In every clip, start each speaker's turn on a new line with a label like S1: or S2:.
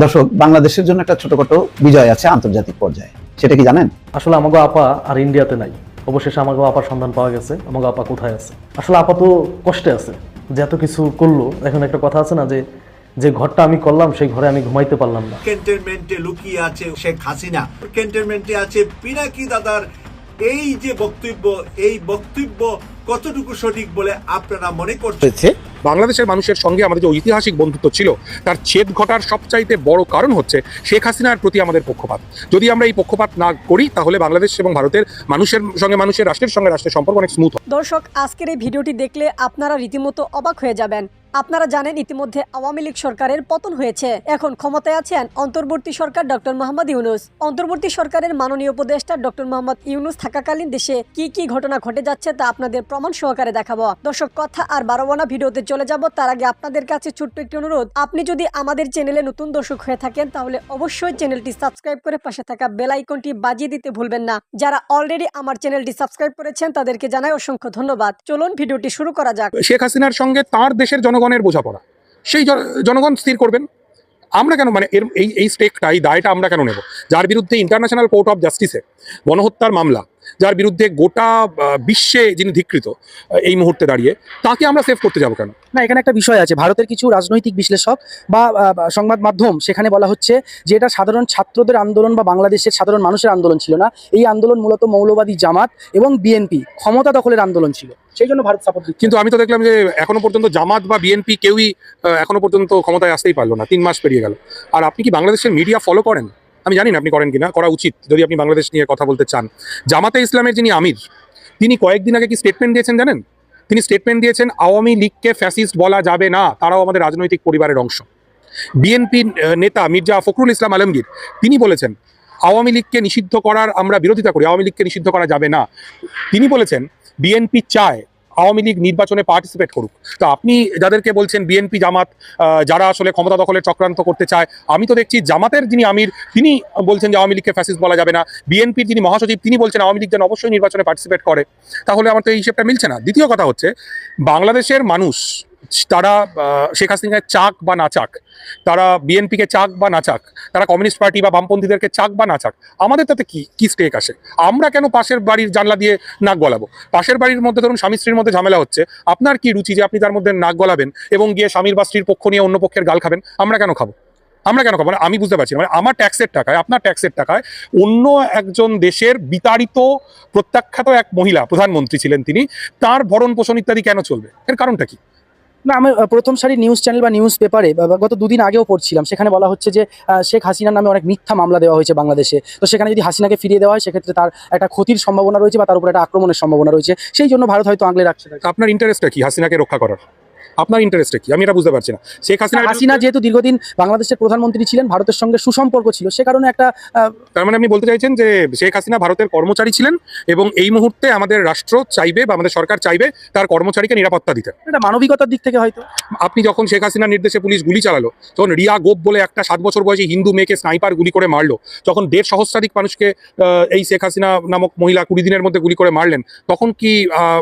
S1: দর্শক, বাংলাদেশের জন্য একটা ছোটখাটো বিজয় আছে আন্তর্জাতিক পর্যায়ে, সেটা কি জানেন?
S2: আসলে আমাগো আপা আর ইন্ডিয়াতে নাই। অবশেষে আমাগো আপার সন্ধান পাওয়া গেছে। আমাগো আপা কোথায় আছে? আসলে আপা তো কষ্টে আছে, যে এত কিছু করলো। এখন একটা কথা আছে না, যে যে ঘরটা আমি করলাম সেই ঘরে আমি ঘুমাইতে পারলাম না।
S3: ক্যান্টনমেন্টে লুকিয়ে আছে শেখ হাসিনা, ক্যান্টনমেন্টে আছে পিনাকি দাদার এই যে বক্তব্য, এই বক্তব্য কতটুকু সঠিক বলে আপনারা মনে করছেন?
S4: বাংলাদেশের মানুষের সঙ্গে আমাদের যে ঐতিহাসিক বন্ধুত্ব ছিল তার ছেদ ঘটার সবচাইতে বড় কারণ হচ্ছে শেখ হাসিনার প্রতি আমাদের পক্ষপাত। যদি আমরা এই পক্ষপাত না করি তাহলে বাংলাদেশ এবং ভারতের মানুষের সঙ্গে মানুষের, রাষ্ট্রের সঙ্গে রাষ্ট্রের সম্পর্ক অনেক স্মুথ।
S5: দর্শক, আজকের এই ভিডিওটি দেখলে আপনারা রীতিমতো অবাক হয়ে যাবেন। আপনারা জানেন ইতিমধ্যে আওয়ামী লীগ সরকারের পতন হয়েছে। এখন ক্ষমতায় আছেন অন্তর্বর্তী সরকার ডক্টর মোহাম্মদ ইউনূস। অন্তর্বর্তী সরকারের মাননীয় উপদেষ্টা ডক্টর মোহাম্মদ ইউনূস থাকাকালীন দেশে কি কি ঘটনা ঘটে যাচ্ছে তা আপনাদের প্রমাণ সহকারে দেখাবো। দর্শক, কথা আর বাড়াবো না, ভিডিওতে চলে যাব। তার আগে আপনাদের কাছে ছোট্ট একটি অনুরোধ, আপনি যদি আমাদের চ্যানেলে নতুন দর্শক হয়ে থাকেন তাহলে অবশ্যই চ্যানেলটি সাবস্ক্রাইব করে পাশে থাকা বেল আইকনটি বাজিয়ে দিতে ভুলবেন না। যারা অলরেডি আমার চ্যানেলটি সাবস্ক্রাইব করেছেন তাদেরকে জানাই অসংখ্য ধন্যবাদ। চলুন ভিডিওটি শুরু করা যাক।
S4: শেখ হাসিনার সঙ্গে তার দেশের জনগণের বোঝাপড়া, সেই জনগণ স্থির করবেন। আমরা কেন, মানে এর এই স্টেকটা, এই দায়টা আমরা কেন নেব? যার বিরুদ্ধে ইন্টারন্যাশনাল কোর্ট অফ জাস্টিসে গণহত্যার মামলা, যার বিরুদ্ধে গোটা বিশ্বে যিনি ধিকৃত এই মুহূর্তে দাঁড়িয়ে, তাকে আমরা সেভ করতে যাব কেন?
S6: না, এখানে একটা বিষয় আছে। ভারতের কিছু রাজনৈতিক বিশ্লেষক বা সংবাদ মাধ্যম, সেখানে বলা হচ্ছে যে এটা সাধারণ ছাত্রদের আন্দোলন বা বাংলাদেশের সাধারণ মানুষের আন্দোলন ছিল না। এই আন্দোলন মূলত মৌলবাদী জামাত এবং বিএনপি ক্ষমতা দখলের আন্দোলন ছিল, সেই জন্য ভারত সাপোর্ট দিচ্ছে।
S4: কিন্তু আমি তো দেখলাম যে এখনো পর্যন্ত জামাত বা বিএনপি কেউই এখনো পর্যন্ত ক্ষমতায় আসতেই পারলো না। 3 মাস পেরিয়ে গেল। আর আপনি কি বাংলাদেশের মিডিয়া ফলো করেন? আমি জানি না আপনি করেন কিনা, করা উচিত যদি আপনি বাংলাদেশ নিয়ে কথা বলতে চান। জামাতে ইসলামের যিনি আমির, তিনি কয়েকদিন আগে কি স্টেটমেন্ট দিয়েছেন জানেন? তিনি স্টেটমেন্ট দিয়েছেন আওয়ামী লীগকে ফ্যাসিস্ট বলা যাবে না, তারাও আমাদের রাজনৈতিক পরিবারের অংশ। বিএনপি নেতা মির্জা ফখরুল ইসলাম আলমগীর, তিনি বলেছেন আওয়ামী লীগকে নিষিদ্ধ করার আমরা বিরোধিতা করি, আওয়ামী লীগকে নিষিদ্ধ করা যাবে না। তিনি বলেছেন বিএনপি চায় আওয়ামী লীগ নির্বাচনে পার্টিসিপেট করুক। তো আপনি যাদেরকে বলছেন বিএনপি জামাত যারা আসলে ক্ষমতা দখলের চক্রান্ত করতে চায়, আমি তো দেখছি জামাতের যিনি আমির তিনি বলছেন যে আওয়ামী লীগকে ফ্যাসিস্ট বলা যাবে না, বিএনপির যিনি মহাসচিব তিনি বলছেন আওয়ামী লীগ যেন অবশ্যই নির্বাচনে পার্টিসিপেট করে। তাহলে আমার তো এই হিসেবটা মিলছে না। দ্বিতীয় কথা হচ্ছে, বাংলাদেশের মানুষ তারা শেখ হাসিনাকে চাক বা না চাক, তারা বিএনপিকে চাক বা না চাক, তারা কমিউনিস্ট পার্টি বা বামপন্থীদেরকে চাক বা না চাক, আমাদের তাতে কি স্টেক আসে? আমরা কেন পাশের বাড়ির জানলা দিয়ে নাক গলাবো? পাশের বাড়ির মধ্যে ধরুন স্বামী স্ত্রীর মধ্যে ঝামেলা হচ্ছে, আপনার কি রুচি যে আপনি তার মধ্যে নাক গলাবেন এবং গিয়ে স্বামীর বা স্ত্রীর পক্ষ নিয়ে অন্য পক্ষের গাল খাবেন? আমরা কেন খাবো? মানে আমি বুঝতে পারছি না। মানে আমার ট্যাক্সের টাকায়, আপনার ট্যাক্সের টাকায় অন্য একজন দেশের বিতাড়িত প্রত্যাখ্যাত এক মহিলা প্রধানমন্ত্রী ছিলেন, তিনি, তার ভরণ পোষণ ইত্যাদি কেন চলবে? এর কারণটা কি?
S6: না, আমি প্রথম সারি নিউজ চ্যানেল বা নিউজ পেপারে গত 2 দিন আগেও পড়ছিলাম, সেখানে বলা হচ্ছে যে শেখ হাসিনার নামে অনেক মিথ্যা মামলা দেওয়া হয়েছে বাংলাদেশে। তো সেখানে যদি হাসিনাকে ফিরিয়ে দেওয়া হয় সেক্ষেত্রে তার একটা ক্ষতির সম্ভাবনা রয়েছে বা তার উপর একটা আক্রমণের সম্ভাবনা রয়েছে, সেই জন্য ভারত হয়তো আগলে রাখছে।
S4: আপনার ইন্টারেস্টটা কি হাসিনাকে রক্ষা করার? আপনার ইন্টারেস্টটা কি? আমি এটা বুঝতে পারছি না। শেখ
S6: হাসিনা যেহেতু দীর্ঘদিন বাংলাদেশের প্রধানমন্ত্রী ছিলেন, ভারতের সঙ্গে সুসম্পর্ক ছিল, সে কারণে একটা
S4: তার মানে আপনি বলতে চাইছেন যে শেখ হাসিনা ভারতের কর্মচারী ছিলেন এবং এই মুহূর্তে আমাদের রাষ্ট্র চাইবে বা আমাদের সরকার চাইবে তার কর্মচারীকে নিরাপত্তা দিতে।
S6: এটা মানবিকতার দিক থেকে হয়তো।
S4: আপনি যখন শেখ হাসিনার নির্দেশে পুলিশ গুলি চালালো, তখন রিয়া গোপ বলে একটা 7 বছর বয়সী হিন্দু মেয়েকে স্নাইপার গুলি করে মারলো, যখন 1.5 সহস্রাধিক মানুষকে এই শেখ হাসিনা নামক মহিলা 20 দিনের মধ্যে গুলি করে মারলেন, তখন কি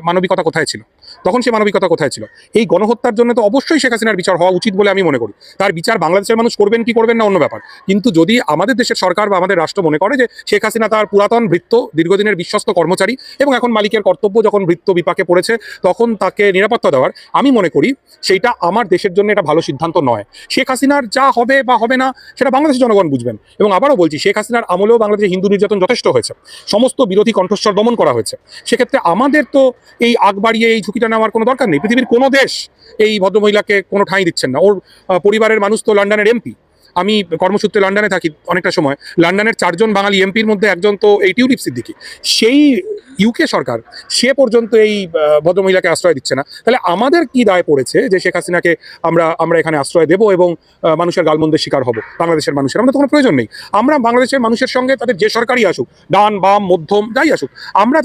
S4: মানবিকতা কোথায় ছিল? তখন সে মানবিকতা কোথায় ছিল? এই গণহত্যার জন্য তো অবশ্যই শেখ হাসিনার বিচার হওয়া উচিত বলে আমি মনে করি। তার বিচার বাংলাদেশের মানুষ করবেন কি করবেন না অন্য ব্যাপার। কিন্তু যদি আমাদের দেশের সরকার বা আমাদের রাষ্ট্র মনে করে যে শেখ হাসিনা তার পুরাতন ভৃত্য, দীর্ঘদিনের বিশ্বস্ত কর্মচারী এবং এখন মালিকের কর্তব্য যখন ভৃত্য বিপাকে পড়েছে তখন তাকে নিরাপত্তা দেওয়ার, আমি মনে করি সেইটা আমার দেশের জন্য এটা ভালো সিদ্ধান্ত নয়। শেখ হাসিনার যা হবে বা হবে না সেটা বাংলাদেশের জনগণ বুঝবেন। এবং আবারও বলছি, শেখ হাসিনার আমলেও বাংলাদেশে হিন্দু নির্যাতন যথেষ্ট হয়েছে, সমস্ত বিরোধী কণ্ঠস্বর দমন করা হয়েছে। সেক্ষেত্রে আমাদের তো এই আগ বাড়িয়ে এই ঝুঁকিটা নেওয়ার কোনো দরকার নেই। পৃথিবীর কোনো দেশ এই ভদ্রমহিলাকে কোনো ঠাঁই দিচ্ছেন না। ওর পরিবারের মানুষ তো লন্ডনের এমপি। আমি কর্মসূত্রে লন্ডনে থাকি অনেকটা সময়। লন্ডনের 4 জন বাঙালি এমপির মধ্যে একজন তো এই টিউলিপ সিদ্দিকী। সেই ইউকে সরকার সে পর্যন্ত এই ভদ্রমহিলাকে আশ্রয় দিচ্ছে না। তাহলে আমাদের কি দায় পড়েছে যে শেখ হাসিনাকে আমরা এখানে আশ্রয় দেব এবং মানুষের গালমন্দের শিকার হব? বাংলাদেশের মানুষের আমাদের তো কোনো প্রয়োজন নেই। আমরা বাংলাদেশের মানুষের সঙ্গে তাদের যে সরকারই আসুক, ডান বাম মধ্যম যাই আসুক, আমরা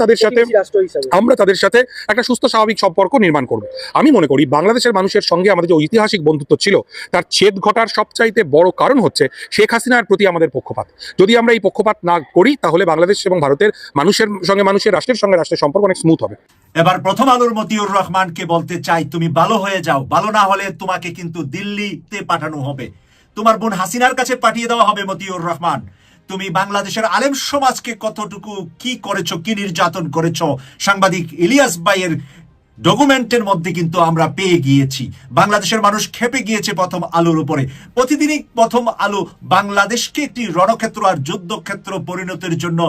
S4: তাদের সাথে একটা সুস্থ স্বাভাবিক সম্পর্ক নির্মাণ করব। আমি মনে করি বাংলাদেশের মানুষের সঙ্গে আমাদের যে ঐতিহাসিক বন্ধুত্ব ছিল তার ছেদ ঘটার সবচাইতে বড় কারণ হচ্ছে শেখ হাসিনার প্রতি আমাদের পক্ষপাত। যদি আমরা এই পক্ষপাত না করি তাহলে বাংলাদেশ এবং ভারতের মানুষের সঙ্গে মানুষের, রাষ্ট্রের সঙ্গে রাষ্ট্রের সম্পর্ক অনেক স্মুথ হবে।
S3: এবার প্রথম আলোর মতিউর রহমানকে বলতে চাই, তুমি ভালো হয়ে যাও, ভালো না হলে তোমাকে কিন্তু দিল্লিতে পাঠানো হবে। তোমার বোন হাসিনার কাছে পাঠিয়ে দেওয়া হবে মতিউর রহমান। তুমি বাংলাদেশের আলেম সমাজকে কতটুকু কি করেছো, কি নির্যাতন করেছো, সাংবাদিক ইলিয়াস ভাইয়ের ডকুমেন্টের মধ্যে কিন্তু আমরা পেয়ে গিয়েছি। বাংলাদেশের মানুষ খেপে গিয়েছে প্রথম আলোর উপরে। প্রতিদিনই প্রথম আলো বাংলাদেশকে একটি রণক্ষেত্র আর যুদ্ধক্ষেত্র পরিণতির জন্য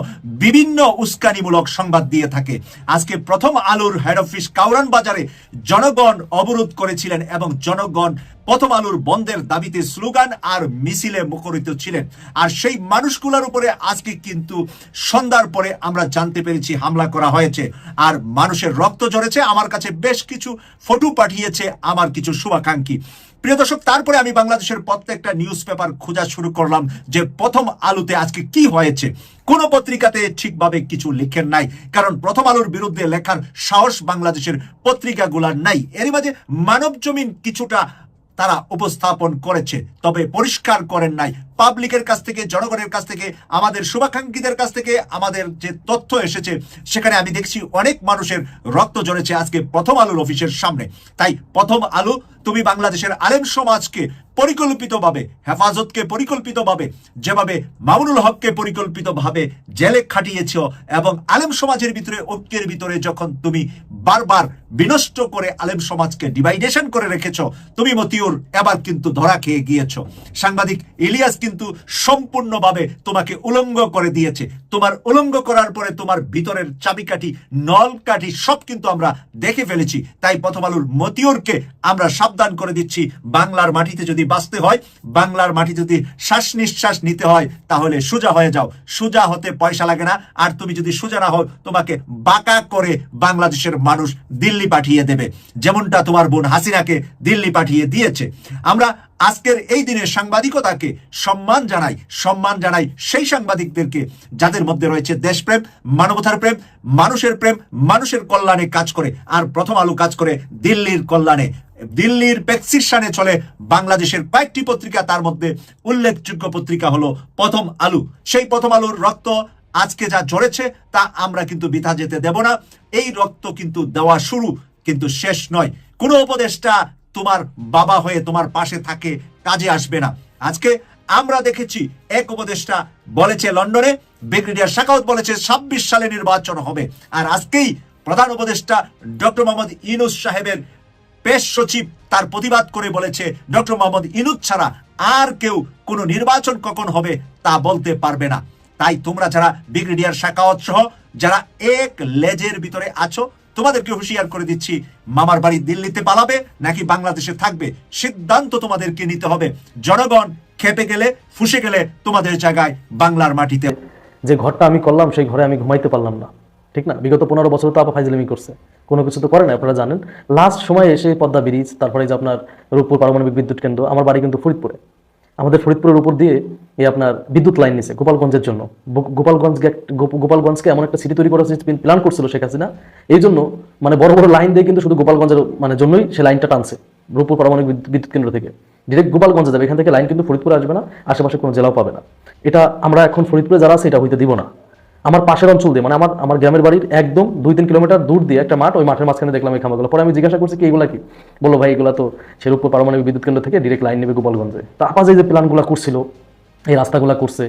S3: বিভিন্ন উস্কানিমূলক সংবাদ দিয়ে থাকে। আজকে প্রথম আলোর হেড অফিস কাউরান বাজারে জনগণ অবরোধ করেছিলেন এবং জনগণ প্রথম আলোর বন্ধের দাবিতে স্লোগান আর মিছিলে মুখরিত ছিলেন। আর সেই মানুষগুলোর উপরে আজকে কিন্তু সন্ধ্যার পরে আমরা জানতে পেরেছি হামলা করা হয়েছে আর মানুষের রক্ত ঝরেছে। আমার কাছে বেশ কিছু ফটো পাঠিয়েছে আমার কিছু শুভাকাঙ্ক্ষী। প্রিয় দর্শক, তারপরে আমি বাংলাদেশের প্রত্যেকটা নিউজ পেপার খোঁজা শুরু করলাম যে প্রথম আলোতে আজকে কি হয়েছে। কোন পত্রিকাতে ঠিকভাবে কিছু লিখেন নাই, কারণ প্রথম আলোর বিরুদ্ধে লেখার সাহস বাংলাদেশের পত্রিকাগুলার নাই। এরই মাঝে মানব জমিন কিছুটা তারা উপস্থাপন করেছে, তবে পরিষ্কার করেন নাই। পাবলিকের কাছ থেকে, জনগণের কাছ থেকে, আমাদের শুভাকাঙ্ক্ষীদের কাছ থেকে আমাদের যে তথ্য এসেছে সেখানে আমি দেখছি অনেক মানুষের রক্ত ঝরেছে আজকে প্রথম আলোর অফিসের সামনে। তাই প্রথম আলো, তুমি বাংলাদেশের আলেম সমাজকে পরিকল্পিতভাবে, হেফাজতকে পরিকল্পিতভাবে, যেভাবে মামুনুল হককে পরিকল্পিতভাবে জেলে খাটিয়েছ এবং আলেম সমাজের ভিতরে, ঐক্যের ভিতরে যখন তুমি বারবার বিনষ্ট করে আলেম সমাজকে ডিভাইডেশন করে রেখেছ, তুমি মতিউর এবার কিন্তু ধরা খেয়ে গিয়েছ। সাংবাদিক ইলিয়াস কিন্তু সম্পূর্ণভাবে তোমাকে উলঙ্গ করে দিয়েছে। তোমার উলঙ্গ করার পরে তোমার ভিতরের চাবিকাঠি, নলকাঠি সব কিন্তু আমরা দেখে ফেলেছি। তাই প্রথম আলোর মতিউরকে আমরা সাবধান করে দিচ্ছি, বাংলার মাটিতে যদি বাঁচতে হয়, বাংলার মাটি যদি শ্বাস নিঃশ্বাস নিতে হয়, তাহলে সোজা হয়ে যাও। সোজা হতে পয়সা লাগে না, আর তুমি যদি সোজা না হও তোমাকে বাঁকা করে বাংলাদেশের মানুষ দিল্লি পাঠিয়ে দেবে, যেমনটা তোমার বোন হাসিনাকে দিল্লি পাঠিয়ে দিয়েছে। আমরা আজকের এই দিনে সাংবাদিকতাকে সম্মান জানাই সেই সাংবাদিকদেরকে যাদের মধ্যে রয়েছে দেশপ্রেম, মানবতার প্রেম, মানুষের প্রেম, মানুষের কল্যাণে কাজ করে। আর প্রথম আলো কাজ করে দিল্লির কল্যাণে। দিল্লির প্রেসক্রিপশনে চলে বাংলাদেশের কয়েকটি পত্রিকা, তার মধ্যে উল্লেখযোগ্য পত্রিকা হলো প্রথম আলো। সেই প্রথম আলোর রক্ত আজকে যা ঝরেছে তা আমরা কিন্তু বৃথা যেতে দেব না। এই রক্ত কিন্তু দেওয়া শুরু, কিন্তু শেষ নয়। কোনো উপদেষ্টা তোমার বাবা হয়ে তোমার পাশে থাকে কাজে আসবে না। আজকে আমরা দেখেছি এক উপদেষ্টা বলেছে লন্ডনে, ব্রিগেডিয়ার শাকাওয়াত বলেছে 26 সালে নির্বাচন হবে। আর আজকেই প্রধান উপদেষ্টা ডক্টর মোহাম্মদ ইউনূস সাহেবের পেশ সচিব তার প্রতিবাদ করে বলেছে ডক্টর মোহাম্মদ ইউনূস ছাড়া আর কেউ কোনো নির্বাচন কখন হবে তা বলতে পারবে না। তাই তোমরা যারা ব্রিগেডিয়ার শাকাওয়াত সহ যারা এক লেজের ভিতরে আছো, তোমাদেরকে হুঁশিয়ার করে দিচ্ছি, মামার বাড়ি দিল্লিতে পালাবে নাকি বাংলাদেশে থাকবে, সিদ্ধান্ত তোমাদেরকে নিতে হবে। জনগণ খেপে গেলে, ফুঁসে গেলে তোমাদের জায়গায় বাংলার মাটিতে।
S2: যে ঘরটা আমি করলাম সেই ঘরে আমি ঘুমাইতে পারলাম না, ঠিক না? বিগত 15 বছর তো আপা ফাইজলামি করছে, কোনো কিছু তো করে না, আপনারা জানেন। লাস্ট সময় এসে পদ্মা ব্রিজ, তারপরে যে আপনার রূপপুর পারমাণবিক বিদ্যুৎ কেন্দ্র, আমার বাড়ি কিন্তু ফরিদপুরে, আমাদের ফরিদপুরের উপর দিয়ে এই আপনার বিদ্যুৎ লাইন নিছে গোপালগঞ্জের জন্য। গোপালগঞ্জকে এমন একটা সিটি তৈরি করার প্ল্যান করছিল শেখ হাসিনা, এই জন্য মানে বড় বড় লাইন দিয়ে কিন্তু শুধু গোপালগঞ্জের মানে জন্যই সে লাইনটা টানছে রূপপুর পারমাণবিক বিদ্যুৎ কেন্দ্র থেকে ডিরেক্ট গোপালগঞ্জে যাবে। এখান থেকে লাইন কিন্তু ফরিদপুরে আসবে না, আশেপাশে কোনো জেলাও পাবে না। এটা আমরা এখন ফরিদপুরে যারা আছে এটা হইতে দিব না। আমার পাশের অঞ্চল দিয়ে, মানে আমার গ্রামের বাড়ির একদম 2-3 কিলোমিটার দূর দিয়ে একটা মাঠ, ওই মাঠের মাঝখানে দেখলাম এই খামারগুলো। পরে আমি জিজ্ঞাসা করছি কি এগুলা কি, বললো ভাই এগুলা তো শেরপুর পারমাণবিক বিদ্যুৎ কেন্দ্র থেকে ডিরেক্ট লাইন নেবে গোপালগঞ্জে। তা আপা যে প্ল্যানগুলো করছিল, এই রাস্তাগুলো করছে,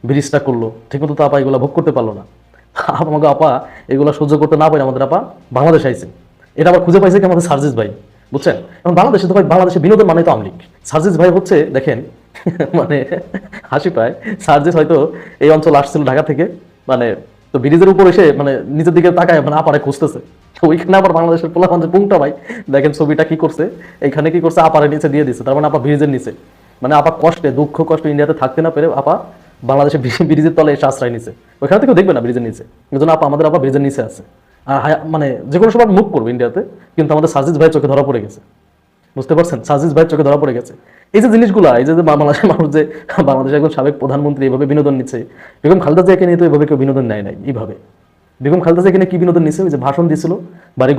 S2: ব্রিজটা করলো, ঠিকমতো তো আপা এগুলো ভোগ করতে পারলো না। আমাকে আপা এগুলো সহ্য করতে না পারে আমাদের আপা বাংলাদেশ আইছে। এটা আবার খুঁজে পাইছে কি আমাদের সার্জিস ভাই, বুঝছেন? এখন বাংলাদেশে তো ভাই, বাংলাদেশে বিনোদন মানে তো আওয়ামী লীগ। সার্জিস ভাই হচ্ছে দেখেন মানে হাসি পায়, সার্জিস হয়তো এই অঞ্চল আসছিল ঢাকা থেকে, মানে তো ব্রিজের উপর এসে মানে নিচের দিকে তাকায় মানে আপারে খুঁজতেছে, ওইখানে আবার বাংলাদেশের পোলাপানদের পুংটা ভাই দেখেন ছবিটা কি করছে, এইখানে কি করছে, আপারে নিচে দিয়ে দিচ্ছে। তার মানে আপা ব্রিজের নিচে, মানে আপা কষ্টে, দুঃখ কষ্ট ইন্ডিয়াতে থাকতে না পেরে আপা বাংলাদেশে ব্রিজের তলে এসে আশ্রয় নিছে। ওইখানে থেকেও দেখবে না ব্রিজের নিচে, এই জন্য আপা আমাদের আপা ব্রিজের নিচে আছে। আর মানে যে কোনো সময় মুভ করবে ইন্ডিয়াতে, কিন্তু আমাদের সার্জিস ভাই চোখে ধরা পড়ে গেছে, বুঝতে পারছেন? সার্জিস ভাই চোখে ধরা পড়ে গেছে। এই যে জিনিসগুলো, এই যে বাংলাদেশের মানুষ যে বাংলাদেশের একজন সাবেক প্রধানমন্ত্রী এইভাবে বিনোদন নিচ্ছে, বেগম খালেদা জিয়াকে নিয়ে তো এইভাবে কেউ বিনোদন নেয় নাই। এইভাবে বেগম খালেদা জিয়াকে নিয়ে কি বিনোদন নিচ্ছে? ওই যে ভাষণ দিয়েছিল বাড়ি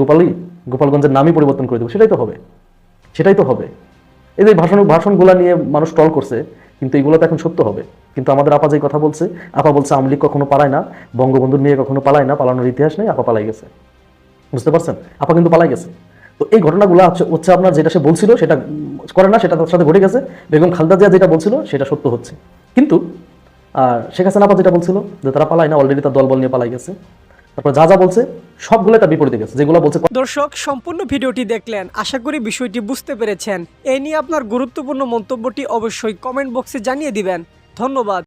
S2: গোপালগঞ্জের নামই পরিবর্তন করে দেবো, সেটাই তো হবে, সেটাই তো হবে। এই যে ভাষণগুলো নিয়ে মানুষ টল করছে, কিন্তু এগুলো তো এখন সত্য হবে। কিন্তু আমাদের আপা যে কথা বলছে, আপা বলছে আওয়ামী লীগ কখনো পালায় না, বঙ্গবন্ধুর মেয়ে কখনো পালায় না, পালানোর ইতিহাস নেই, আপা পালাই গেছে, বুঝতে পারছেন? আপা কিন্তু পালাই গেছে। তো এই ঘটনাগুলো হচ্ছে আপনার যেটা সে বলছিল সেটা করে না, সেটা তার সাথে ঘটে গেছে। বেগম খালেদা জিয়া যেটা বলছিল সেটা সত্য হচ্ছে, কিন্তু আর শেখ হাসিনা আপা যেটা বলছিল যে তারা পালায় না, অলরেডি তার দলবল নিয়ে পালাই গেছে। তারপর যা যা বলছে সবগুলো তার বিপরীতে গেছে, যেগুলো বলছে।
S5: দর্শক, সম্পূর্ণ ভিডিওটি দেখলেন, আশা করি বিষয়টি বুঝতে পেরেছেন। এই নিয়ে আপনার গুরুত্বপূর্ণ মন্তব্যটি অবশ্যই কমেন্ট বক্সে জানিয়ে দিবেন। ধন্যবাদ।